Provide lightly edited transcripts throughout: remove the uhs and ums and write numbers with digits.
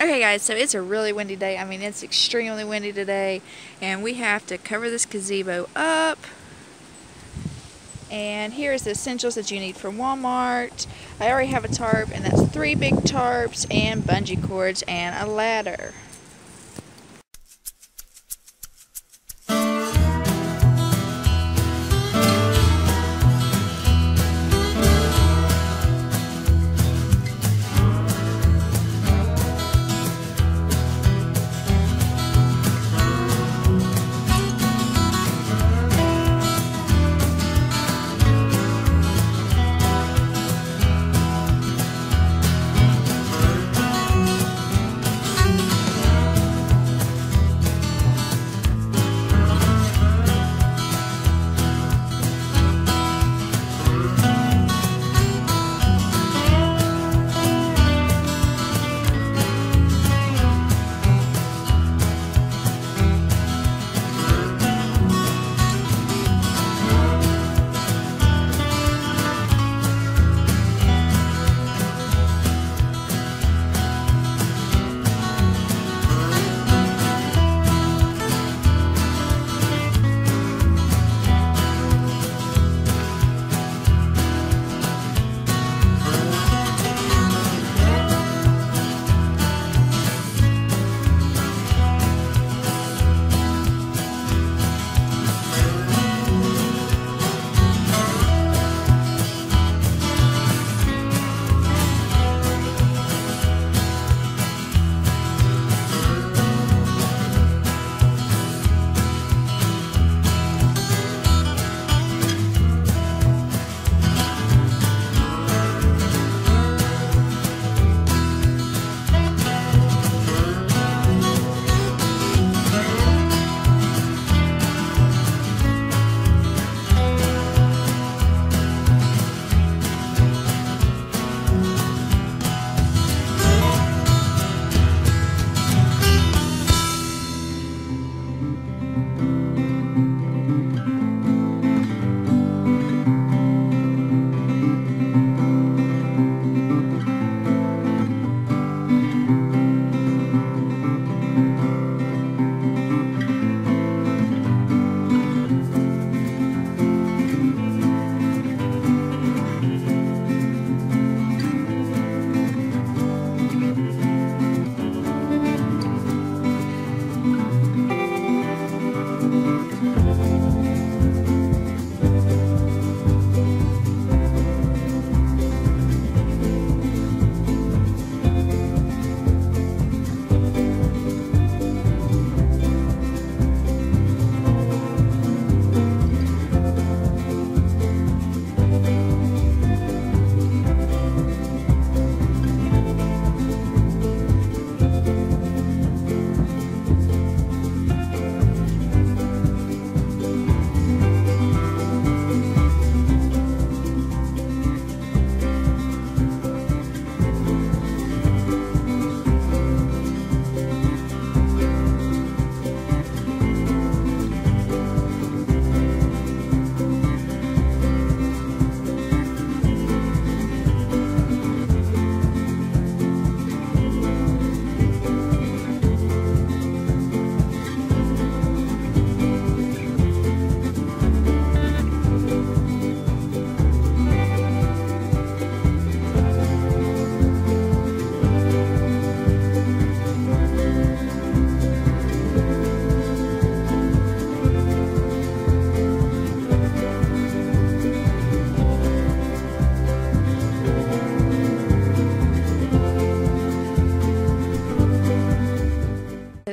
Okay guys, so it's a really windy day. I mean, it's extremely windy today, and we have to cover this gazebo up. And here's the essentials that you need from Walmart. I already have a tarp, and that's 3 big tarps and bungee cords and a ladder.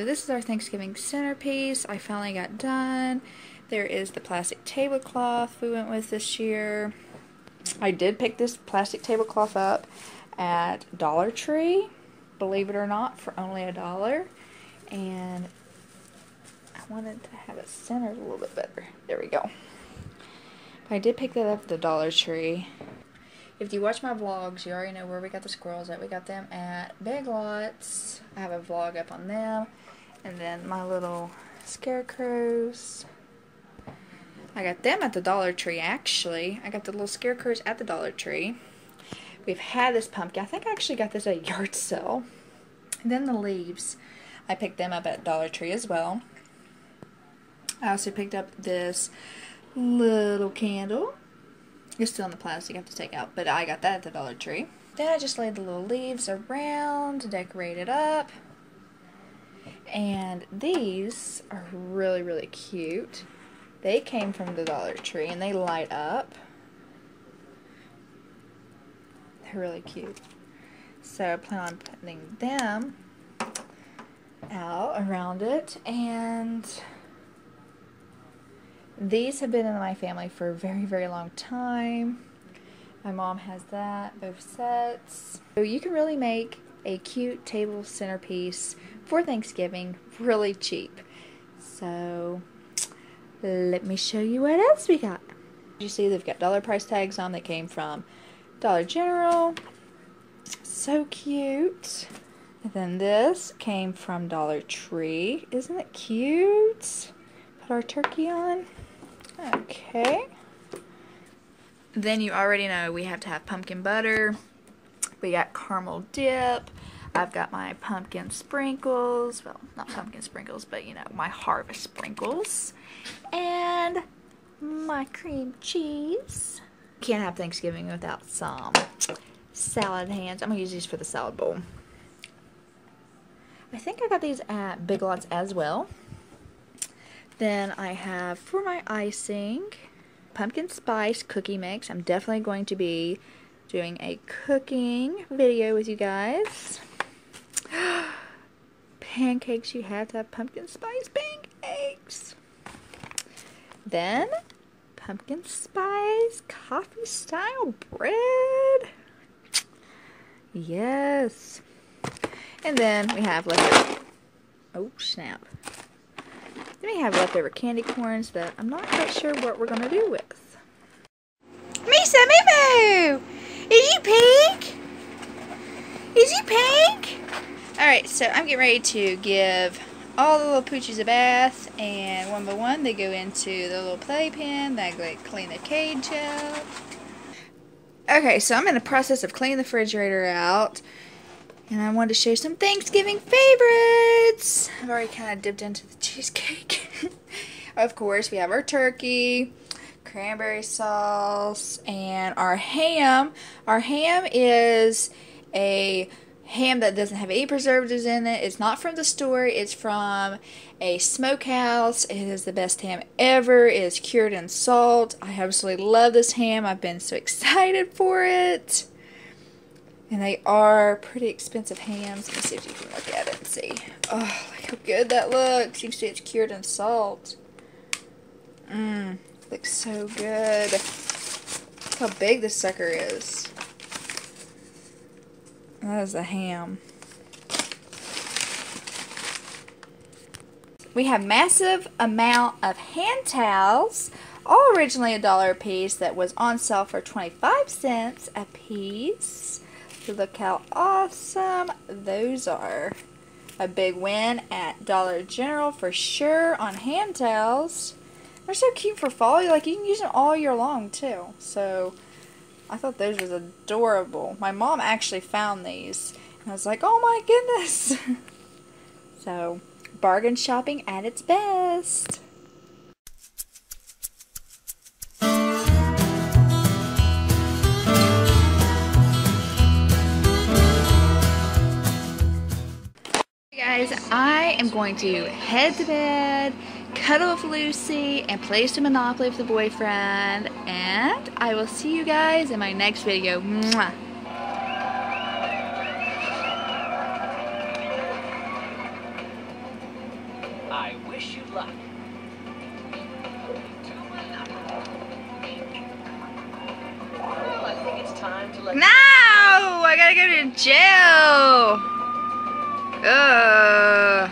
So this is our Thanksgiving centerpiece. I finally got done. There is the plastic tablecloth we went with this year. I did pick this plastic tablecloth up at Dollar Tree, believe it or not, for only $1. And I wanted to have it centered a little bit better. There we go. But I did pick that up at the Dollar Tree. If you watch my vlogs, you already know where we got the squirrels at. We got them at Big Lots. I have a vlog up on them. And then my little scarecrows. I got them at the Dollar Tree, actually. I got the little scarecrows at the Dollar Tree. We've had this pumpkin. I think I actually got this at a yard sale. And then the leaves, I picked them up at Dollar Tree as well. I also picked up this little candle. It's still in the plastic, I have to take out, but I got that at the Dollar Tree. Then I just laid the little leaves around to decorate it up. And these are really, really cute. They came from the Dollar Tree and they light up. They're really cute. So I plan on putting them out around it. And these have been in my family for a very, very long time. My mom has that, both sets. So you can really make a cute table centerpiece for Thanksgiving really cheap. So let me show you what else we got. You see they've got dollar price tags on that came from Dollar General. So cute. And then this came from Dollar Tree. Isn't it cute? Put our turkey on. Okay. Then you already know we have to have pumpkin butter. We got caramel dip. I've got my pumpkin sprinkles. Well, not pumpkin sprinkles, but you know, my harvest sprinkles. And my cream cheese. Can't have Thanksgiving without some salad hands. I'm going to use these for the salad bowl. I think I got these at Big Lots as well. Then I have for my icing, pumpkin spice cookie mix. I'm definitely going to be doing a cooking video with you guys. Pancakes, you have to have pumpkin spice pancakes. Then pumpkin spice coffee style bread. Yes. And then we have leftover, oh snap. Then we have leftover candy corns that I'm not quite sure what we're going to do with. Misa, Moo! Is you PiNk? Is you PiNk? Alright, so I'm getting ready to give all the little poochies a bath, and one by one they go into the little playpen. I like clean the cage out. Okay, so I'm in the process of cleaning the refrigerator out, and I wanted to show you some Thanksgiving favorites. I've already kind of dipped into the cheesecake. Of course, we have our turkey, cranberry sauce, and our ham. Our ham is a ham that doesn't have any preservatives in it. It's not from the store. It's from a smokehouse. It is the best ham ever. It is cured in salt. I absolutely love this ham. I've been so excited for it. And they are pretty expensive hams. Let me see if you can look at it and see. Oh, look how good that looks. You can see it's cured in salt. Looks so good. Look how big this sucker is. That is the ham. We have massive amount of hand towels, all originally $1 a piece, that was on sale for 25 cents a piece. Look how awesome those are. A big win at Dollar General for sure on hand towels. They're so cute for fall. Like, you can use them all year long too. So I thought those was adorable. My mom actually found these, and I was like, oh my goodness. So, bargain shopping at its best. Hey guys, I am going to head to bed, cuddle with Lucy, and play some Monopoly with the boyfriend, and I will see you guys in my next video. Mwah. I wish you luck. Well, I think it's time to let No! I gotta go to jail! Ugh.